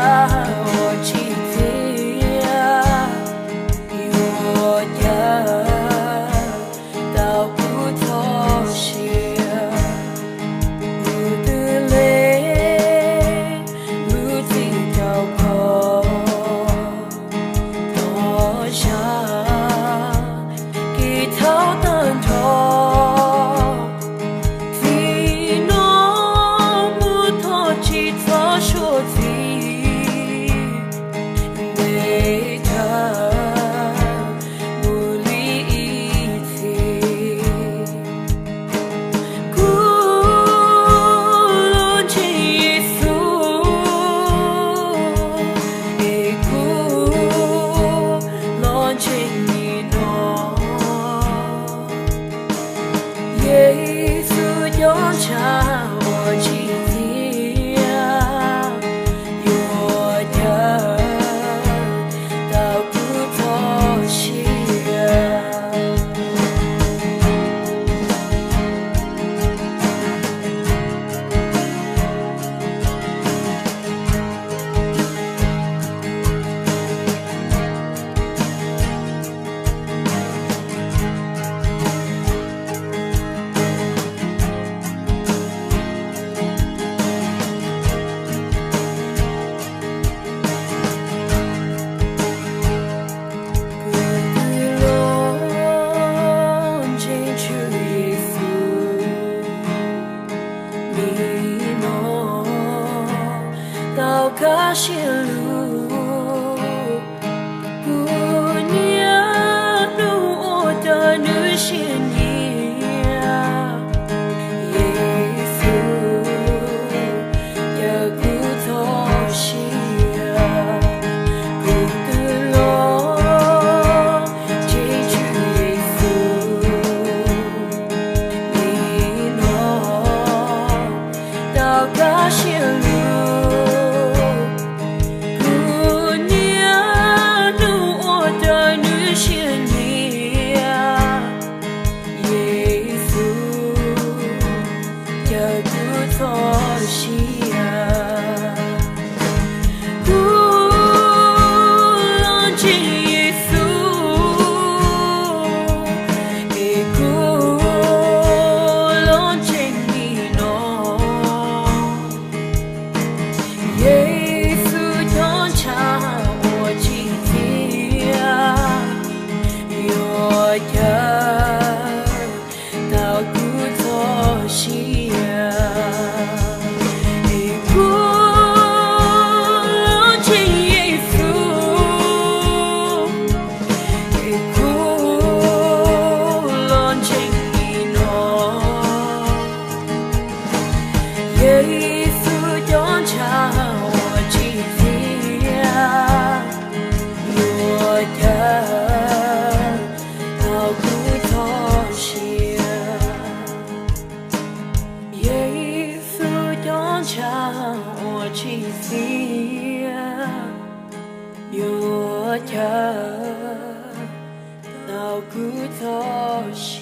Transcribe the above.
我今天我要到不妥协，不得累，不停祷告，多想给他等候。说自己为他努力一起，古龙进耶稣，一古龙进你诺，耶稣永长我今天。到个线路，不念路我的女性呀，耶稣也不妥协，不得落进去耶稣，你诺到个线路。妥协，古龙进耶稣，一古龙进你诺，耶稣永长我今天，我要到不妥协。耶稣永长我今天，我要到不妥协。耶稣永长我今天，我要到不妥协。